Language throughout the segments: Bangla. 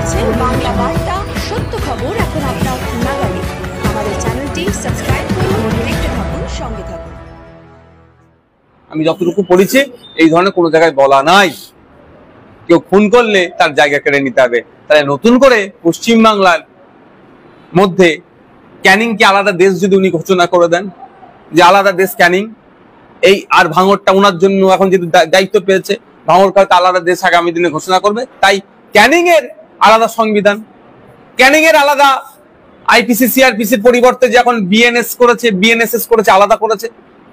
চলছে বাংলা বার্তা, সত্য খবর এখন আপনার নাগালে। আমাদের চ্যানেলটি সাবস্ক্রাইব করুন, দেখতে থাকুন, সঙ্গে থাকুন। আমি যতটুকু পড়েছি এই ধরনের কোনো জায়গায় বলা নাই কেউ খুন করলে তার জায়গা কেড়ে নিতে হবে। তাহলে নতুন করে পশ্চিমবাংলার মধ্যে ক্যানিং কে আলাদা দেশ যদি উনি ঘোষণা করে দেন যে আলাদা দেশ ক্যানিং, এই আর ভাঙরটা ওনার জন্য এখন যদি দায়িত্ব পেয়েছে, ভাঙর হয়তো আলাদা দেশ আগামী দিনে ঘোষণা করবে। তাই ক্যানিং এর আলাদা সংবিধান, ক্যানিং এর আলাদা আইপিসি সিআরপিসির পরিবর্তে যে এখন বিএনএস করেছে, বিএনএসএস করেছে, আলাদা করেছে,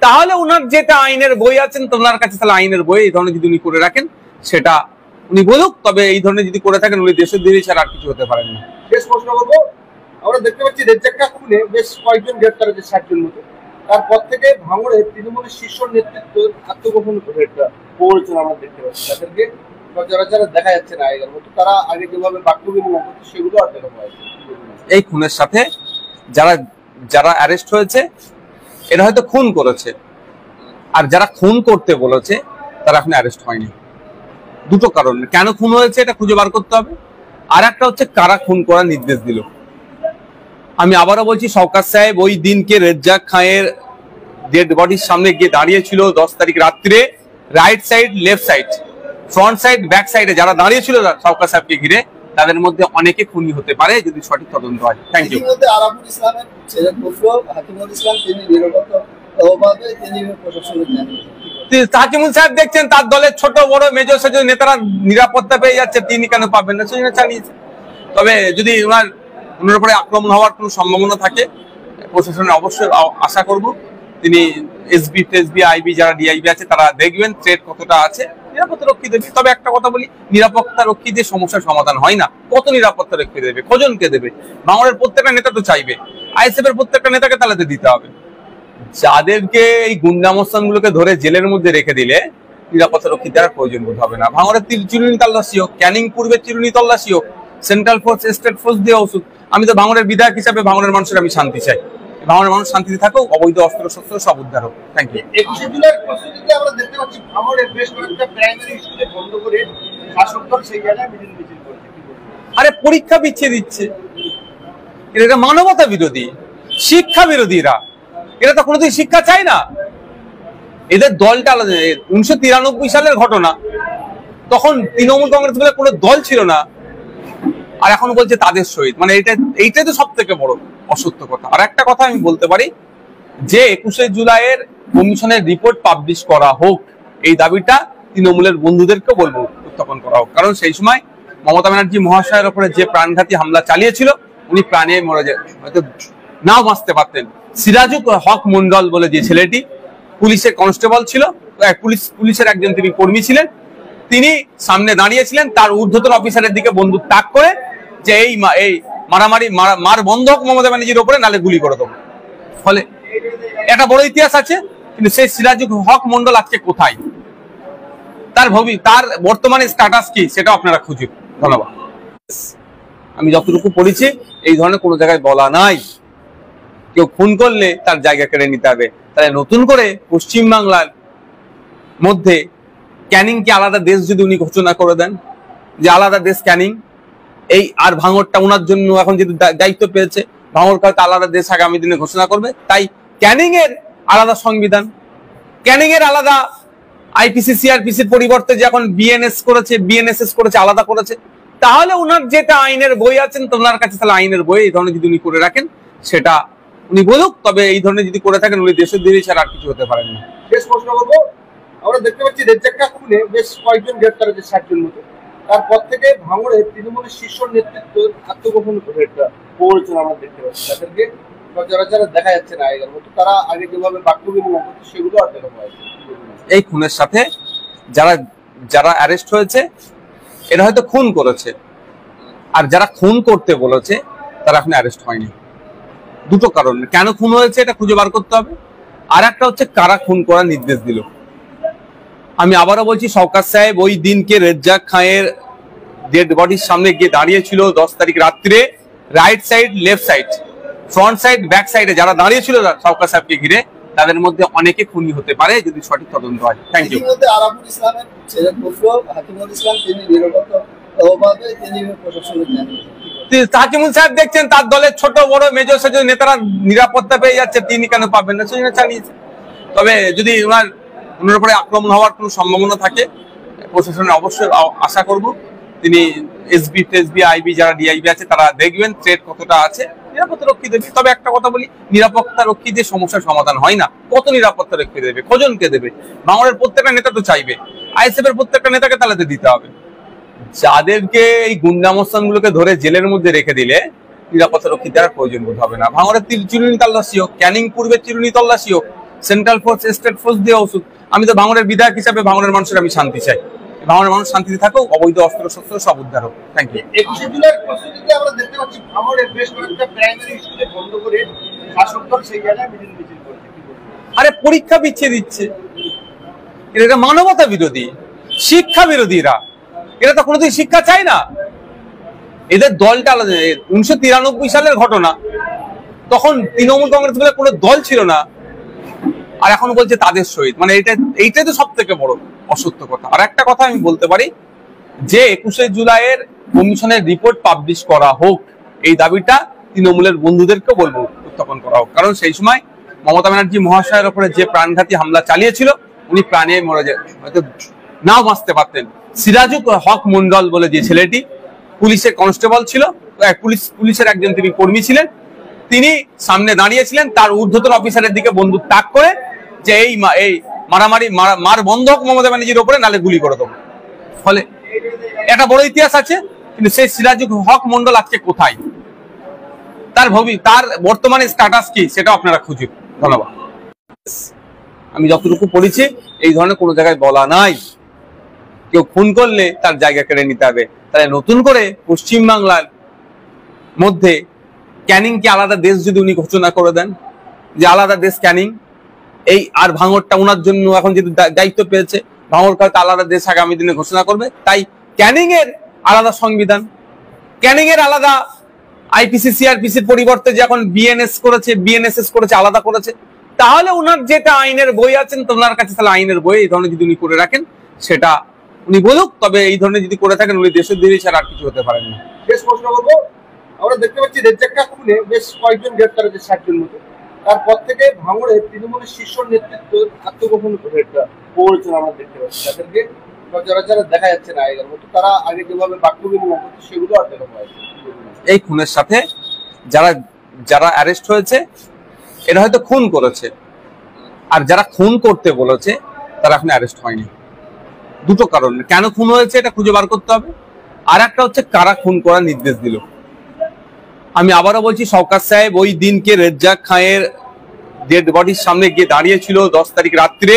তাহলে ওনার যেটা আইনের বই আছেন তো ওনার কাছে তাহলে আইনের বই এই ধরনের যদি উনি করে রাখেন সেটা উনি বলুক। তবে এই ধরনের যদি করে থাকেন উনি দেশের দেরি ছাড়া আর কিছু হতে পারেন না। বেশ প্রশ্ন করবো, আমরা দেখতে পাচ্ছি রেজ্জাক্কা খুনে বেশ কয়েকজন গ্রেপ্তার হয়েছে, 60 জন মতো। তারপর থেকে ভাঙড়ে তৃণমূলের শীর্ষ নেতৃত্ব আত্মগোপন করেছেন আমরা দেখতে পাচ্ছি। তাদেরকে সচরাচর দেখা যাচ্ছে না আগের মতো, তারা আগে যেভাবে বাক্য বিনিময় করতো সেগুলো আর দেখা পাওয়া যাচ্ছে। এই খুনের সাথে যারা যারা অ্যারেস্ট হয়েছে এরা হয়তো খুন করেছে, আর যারা খুন করতে বলেছে তারা এখন অ্যারেস্ট হয়নি। দুটো কারণ, কেন খুন হয়েছে এটা খুঁজে বার করতে হবে, আর একটা হচ্ছে কারা খুন করার নির্দেশ দিল। আমি আবারও বলছি, শওকত সাহেব ওই দিনকে রেজ্জাক খাঁয়ের ডেড বডির সামনে গিয়ে দাঁড়িয়েছিল 10 তারিখ রাত্রে। Right side, left side, front side, back সাইডে যারা দাঁড়িয়েছিল শওকত সাহেবকে ঘিরে, তাদের মধ্যে অনেকে খুনি হতে পারে যদি সঠিক তদন্ত হয়। Thank you. আরাফুল ইসলামের ছেলে হাকিমুল ইসলাম, তিনি নিরপেক্ষভাবে তিনি প্রশাসনের হাকিমুল সাহেব দেখছেন তার দলের ছোট বড় মেজর সেজর নেতারা নিরাপত্তা পেয়ে যাচ্ছে, তিনি কেন পাবেন না? সেজন্য চালিয়েছে। তবে যদি ওনার উপরে আক্রমণ হওয়ার কোনো সম্ভাবনা থাকে, প্রশাসনের অবশ্যই আশা করব তিনি এসবি টেসবি আইবি যারা ডিআইবি আছে তারা দেখবেন থ্রেট কতটা আছে, নিরাপত্তা রক্ষী দেবে। তবে একটা কথা বলি, নিরাপত্তা রক্ষী দিয়ে সমস্যার সমাধান হয় না। কত নিরাপত্তা রক্ষী দেবে, কজনকে দেবে? ভাঙড়ের প্রত্যেকটা নেতা তো চাইবে, আইএসএফ এর প্রত্যেকটা নেতাকে তাহলে দিতে হবে। যাদেরকে এই গুন্ডামস্তান গুলোকে ধরে জেলের মধ্যে রেখে দিলে নিরাপত্তা রক্ষী দেওয়ার প্রয়োজন বোধ হবে না। ভাঙড়ের চিরুনি তল্লাশি হোক, ক্যানিং পূর্বে চিরুনি তল্লাশি হোক, সেন্ট্রাল ফোর্স, স্টেট ফোর্স দিয়ে ওষুধ। আমি তো ভাঙড়ের বিধায়ক হিসাবে ভাঙড়ের মানুষের আমি শান্তি চাই, ভাঙড়ের মানুষ শান্তিতে থাকুক, অবৈধ অস্ত্র শস্ত্র সব উদ্ধার হোক। Thank you. 21 জুলাইয়ের প্রস্তুতিতে আমরা দেখতে পাচ্ছি ভাঙড়ের বেশ কয়েকটা প্রাইমারি স্কুলে বন্ধ করে শাসক দল সেই জায়গায় মিছিল করেছে। আরে পরীক্ষা পিছিয়ে দিচ্ছে, এটা মানবতা বিরোধী, শিক্ষা বিরোধীরা। এরা তো কোনোদিন শিক্ষা চায় না। এদের দলটা আলাদা। 1993 সালের ঘটনা, তখন তৃণমূল কংগ্রেস বলে কোনো দল ছিল না, আর এখন বলছে তাদের সহিত। মানে এইটাই তো সব থেকে বড় অসত্য কথা। আর একটা কথা আমি বলতে পারি যে 21 জুলাইয়ের কমিশনের রিপোর্ট পাবলিশ করা হোক, এই দাবিটা তৃণমূলের বন্ধুদেরকে বলবো উত্থাপন করা হোক। কারণ সেই সময় মমতা ব্যানার্জি মহাশয়ের উপরে যে প্রাণঘাতী হামলা চালিয়েছিল, উনি প্রাণে মরে যায়, হয়তো নাও বাঁচতে পারতেন। সিরাজুল হক মন্ডল বলে যে ছেলেটি পুলিশের কনস্টেবল ছিল, পুলিশের একজন তিনি কর্মী ছিলেন, তিনি সামনে দাঁড়িয়েছিলেন, তার ঊর্ধ্বতন অফিসারের দিকে বন্দুক তাক করে যে এই মারামারি মার বন্ধ হোক মমতা ব্যানার্জির উপরে, নালে গুলি করে দেবো। ফলে একটা বড় ইতিহাস আছে, কিন্তু সেই সিরাজুল হক মন্ডল আজকে কোথায়, তার বর্তমানে স্ট্যাটাস কি সেটা আপনারা খুঁজুন। ধন্যবাদ। আমি যতটুকু পড়েছি এই ধরনের কোনো জায়গায় বলা নাই কেউ খুন করলে তার জায়গা কেড়ে নিতে হবে। তাহলে নতুন করে পশ্চিমবাংলার মধ্যে ক্যানিং কে আলাদা দেশ যদি উনি ঘোষণা করে দেন যে আলাদা দেশ ক্যানিং, এই আর ভাঙরটা ওনার জন্য এখন যদি দায়িত্ব পেয়েছে, ভাঙর হয়তো আলাদা দেশ আগামী দিনে ঘোষণা করবে। তাই ক্যানিং এর আলাদা সংবিধান, ক্যানিং এর আলাদা আইপিসি সিআরপিসির পরিবর্তে যে এখন বিএনএস করেছে, বিএনএসএস করেছে, আলাদা করেছে, তাহলে ওনার যেটা আইনের বই আছেন তো ওনার কাছে তাহলে আইনের বই এই ধরনের যদি উনি করে রাখেন সেটা উনি বলুক। তবে এই ধরনের যদি করে থাকেন উনি দেশের দেরি ছাড়া আর কিছু হতে পারেন না। বেশ প্রশ্ন করবো, আমরা দেখতে পাচ্ছি রেজ্জাক্কা খুনে বেশ কয়েকজন গ্রেপ্তার হয়েছে, 60 জন মতো। তারপর থেকে ভাঙড়ে তৃণমূলের শীর্ষ নেতৃত্ব আত্মগোপন করেছেন আমরা দেখতে পাচ্ছি। তাদেরকে সচরাচর দেখা যাচ্ছে না আগের মতো, তারা আগে যেভাবে বাক্য বিনিময় করতো সেগুলো আর দেখা পাওয়া যাচ্ছে। এই খুনের সাথে যারা অ্যারেস্ট হয়েছে এরা হয়তো খুন করেছে, আর যারা খুন করতে বলেছে তারা এখন অ্যারেস্ট হয়নি। দুটো কারণ, কেন খুন হয়েছে এটা খুঁজে বার করতে হবে, আর একটা হচ্ছে কারা খুন করার নির্দেশ দিল। আমি আবারও বলছি, শওকত সাহেব ওই দিনকে রেজ্জাক খাঁয়ের ডেড বডির সামনে গিয়ে দাঁড়িয়েছিল 10 তারিখ রাত্রে। Right side, left side, front side, back সাইডে যারা দাঁড়িয়েছিল শওকত সাহেবকে ঘিরে, তাদের মধ্যে অনেকে খুনি হতে পারে যদি সঠিক তদন্ত হয়। Thank you. আরাফুল ইসলামের ছেলে হাকিমুল ইসলাম, তিনি নিরপেক্ষ ওভাবে তিনি প্রশাসনের জানিয়েছেন। হাকিমুল সাহেব দেখছেন তার দলের ছোট বড় মেজর সেজর নেতারা নিরাপত্তা পেয়ে যাচ্ছে, তিনি কেন পাবেন না, সেজন্য চালিয়েছে। তবে যদি ওনার উপরে আক্রমণ হওয়ার কোনো সম্ভাবনা থাকে, প্রশাসনের অবশ্যই আশা করব তিনি এসবি আইবি যারা ডিআইবি আছে তারা দেখবেন থ্রেট কতটা আছে, নিরাপত্তা রক্ষী দেবে। তবে একটা কথা বলি, নিরাপত্তা রক্ষী দিয়ে সমস্যার সমাধান হয় না। কত নিরাপত্তা রক্ষী দেবে, কজনকে দেবে? বাংলার প্রত্যেকটা নেতা তো চাইবে আইএসএফ এর প্রত্যেকটা নেতাকে তালাতে দিতে হবে। যাদেরকে এই গুন্ডামস্তান গুলোকে ধরে জেলের মধ্যে রেখে দিলে নিরাপত্তা রক্ষী দেওয়ার প্রয়োজন বোধ হবে না। ভাঙড়ের চিরুনি তল্লাশি হোক, ক্যানিং পূর্বে চিরুনি তল্লাশি হোক, সেন্ট্রাল ফোর্স স্টেট ফোর্স দিয়ে ওষুধ। আমি তো ভাঙড়ের বিধায়ক হিসাবে ভাঙড়ের মানুষের আমি শান্তি চাই, ভাঙড়ের মানুষ শান্তিতে থাকুক, অবৈধ অস্ত্র শস্ত্র সব উদ্ধার হোক। Thank you. 21 জুলাইয়ের প্রস্তুতিতে আমরা দেখতে পাচ্ছি ভাঙড়ের বেশ কয়েকটা প্রাইমারি স্কুলে বন্ধ করে শাসক দল সেই জায়গায় মিছিল করছে। আরে পরীক্ষা পিছিয়ে দিচ্ছে, এটা মানবতা বিরোধী, শিক্ষা বিরোধীরা। এরা তো কোনোদিন শিক্ষা চায় না। এদের দলটা আলাদা। 1993 সালের ঘটনা, তখন তৃণমূল কংগ্রেস বলে কোনো দল ছিল না, আর এখন বলছে তাদের সহিত। মানে এইটাই তো সব থেকে বড় অসত্য কথা। আর একটা কথা আমি বলতে পারি যে 21 জুলাইয়ের কমিশনের রিপোর্ট পাবলিশ করা হোক, এই দাবিটা তৃণমূলের বন্ধুদেরকে বলবো উত্থাপন করা হোক। কারণ সেই সময় মমতা ব্যানার্জি মহাশয়ের উপরে যে প্রাণঘাতী হামলা চালিয়েছিল, উনি প্রাণে মরে যায়, হয়তো নাও বাঁচতে পারতেন। সিরাজুল হক মন্ডল বলে যে ছেলেটি পুলিশের কনস্টেবল ছিল, পুলিশের একজন তিনি কর্মী ছিলেন, তিনি সামনে দাঁড়িয়েছিলেন, তার ঊর্ধ্বতন অফিসারের দিকে বন্দুক তাক করে যে এই মারামারি মার বন্ধ হোক মমতা ব্যানার্জির উপরে, নালে গুলি করে দেবো। ফলে একটা বড় ইতিহাস আছে, কিন্তু সেই সিরাজুল হক মন্ডল আজকে কোথায়, তার বর্তমানে স্ট্যাটাস কি, সেটা আপনারা খুঁজুন। ধন্যবাদ। আমি যতটুকু পড়েছি এই ধরনের কোনো জায়গায় বলা নাই কেউ খুন করলে তার জায়গা কেড়ে নিতে হবে। তাহলে নতুন করে পশ্চিমবাংলার মধ্যে ক্যানিং কে আলাদা দেশ যদি উনি ঘোষণা করে দেন যে আলাদা দেশ ক্যানিং, এই আর ভাঙড়টা ওনার জন্য এখন যদি দায়িত্ব পেয়েছে, ভাঙড় হয়তো আলাদা দেশ আগামী দিনে ঘোষণা করবে। তাই ক্যানিং এর আলাদা সংবিধান, ক্যানিং এর আলাদা আইপিসি সিআরপিসির পরিবর্তে যে এখন বিএনএসএস করেছে, আলাদা করেছে। তাহলে ওনার যেটা আইনের বই আছেন, তো ওনার কাছে তাহলে আইনের বই এই ধরনের যদি উনি করে রাখেন সেটা উনি বলুক। তবে এই ধরনের যদি করে থাকেন উনি দেশের দেরি ছাড়া আর কিছু হতে পারেন না। বেশ প্রশ্ন করবো, আমরা দেখতে পাচ্ছি রেজ্জাক্কা খুনে বেশ কয়েকজন গ্রেপ্তার হয়েছে, 60 জন মতো। তারপর থেকে ভাঙড়ে তৃণমূলের শীর্ষ নেতৃত্ব আত্মগোপন করে একটা পড়েছেন আমরা দেখতে পাচ্ছি। তাদেরকে যারা দেখা যাচ্ছে না আগের মতো, তারা আগে যেভাবে বাক্য বিনিময় করছে সেগুলো আর দেখা পাওয়া যাচ্ছে। এই খুনের সাথে যারা অ্যারেস্ট হয়েছে এরা হয়তো খুন করেছে, আর যারা খুন করতে বলেছে তারা এখন অ্যারেস্ট হয়নি। দুটো কারণ, কেন খুন হয়েছে এটা খুঁজে বার করতে হবে, আর একটা হচ্ছে কারা খুন করার নির্দেশ দিল। আমি আবারও বলছি, শওকত সাহেব ওই দিনকে রেজ্জাক খাঁয়ের ডেড বডির সামনে গিয়ে দাঁড়িয়েছিল 10 তারিখ রাত্রে।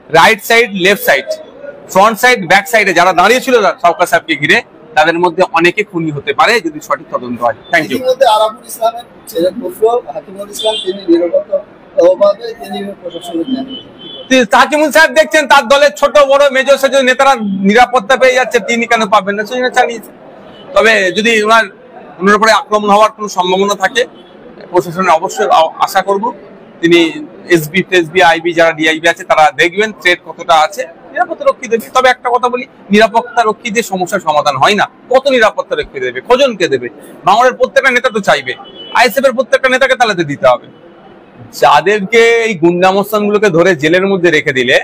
Right side, left side, front side, back সাইডে যারা দাঁড়িয়েছিল শওকত সাহেবকে ঘিরে, তাদের মধ্যে অনেকে খুনি হতে পারে যদি সঠিক তদন্ত হয়। Thank you. আরাফুল ইসলামের ছেলে পুত্র হাকিমুল ইসলাম, তিনি নিরাপত্তাভাবে তিনি প্রশাসনের জানিয়েছেন। হাকিমুল সাহেব দেখছেন তার দলের ছোট বড় মেজর সেজর নেতারা নিরাপত্তা পেয়ে যাচ্ছে, তিনি কেন পাবেন না, সেজন্য চালিয়েছে। তবে যদি ওনার উপরে আক্রমণ হওয়ার কোনো সম্ভাবনা থাকে, প্রশাসনের অবশ্যই আশা করব তিনি এসবি আইবি যারা ডিআইবি আছে তারা দেখবেন থ্রেট কতটা আছে, নিরাপত্তা রক্ষী দেবে। তবে একটা কথা বলি, নিরাপত্তা রক্ষী দিয়ে সমস্যার সমাধান হয় না। কত নিরাপত্তা রক্ষী দেবে, কজনকে দেবে? বাংলার প্রত্যেকটা নেতা তো চাইবে আইএসএফ এর প্রত্যেকটা নেতাকে তালাতে দিতে হবে। যাদেরকে এই গুন্ডামস্তান গুলোকে ধরে জেলের মধ্যে রেখে দিলে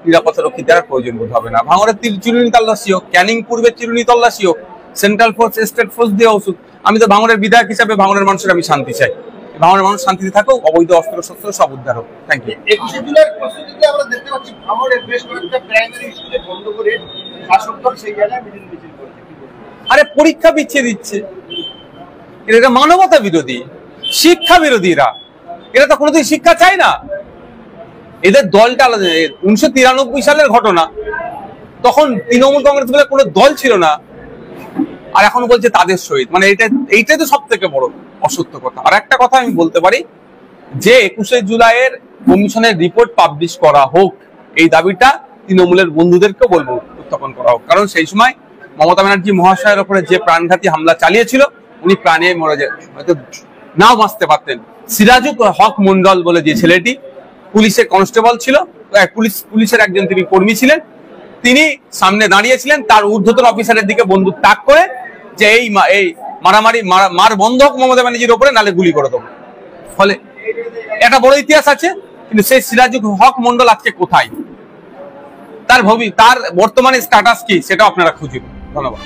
নিরাপত্তা রক্ষী দেওয়ার প্রয়োজন বোধ হবে না। ভাঙড়ের চিরুনি তল্লাশি হোক, ক্যানিং পূর্বে চিরুনি তল্লাশি হোক, সেন্ট্রাল ফোর্স স্টেট ফোর্স দিয়ে ওষুধ। আমি তো ভাঙড়ের বিধায়ক হিসাবে ভাঙড়ের মানুষের আমি শান্তি চাই, ভাঙড়ের মানুষ শান্তিতে থাকুক, অবৈধ অস্ত্র শস্ত্র সব উদ্ধার হোক। Thank you. 21 জুলাইয়ের প্রস্তুতিতে আমরা দেখতে পাচ্ছি ভাঙড়ের বেশ কয়েকটা প্রাইমারি স্কুলে বন্ধ করে শাসক দল সেই জায়গায় মিছিল করছে। আরে পরীক্ষা পিছিয়ে দিচ্ছে, এটা মানবতা বিরোধী, শিক্ষা বিরোধীরা। এরা তো কোনোদিন শিক্ষা চায় না। এদের দলটা আলাদা। 1993 সালের ঘটনা, তখন তৃণমূল কংগ্রেস বলে কোনো দল ছিল না, আর এখন বলছে তাদের সহিত। মানে এইটাই তো সব থেকে বড় অসত্য কথা। আর একটা কথা আমি বলতে পারি যে 21 জুলাইয়ের কমিশনের রিপোর্ট পাবলিশ করা হোক, এই দাবিটা তৃণমূলের বন্ধুদেরকে বলবো উত্থাপন করা হোক। কারণ সেই সময় মমতা ব্যানার্জি মহাশয়ের উপরে যে প্রাণঘাতী হামলা চালিয়েছিল, উনি প্রাণে মরে যায়, হয়তো নাও বাঁচতে পারতেন। সিরাজুল হক মন্ডল বলে যে ছেলেটি পুলিশের কনস্টেবল ছিল, পুলিশের একজন তিনি কর্মী ছিলেন, তিনি সামনে দাঁড়িয়েছিলেন, তার ঊর্ধ্বতন অফিসারের দিকে বন্দুক তাক করে যে এই মারামারি মার বন্ধ হোক মমতা ব্যানার্জির ওপরে, নালে গুলি করে দেবো। ফলে একটা বড় ইতিহাস আছে, কিন্তু সেই সিরাজুল হক মন্ডল আজকে কোথায়, তার বর্তমানে স্ট্যাটাস কি সেটা আপনারা খুঁজুন। ধন্যবাদ।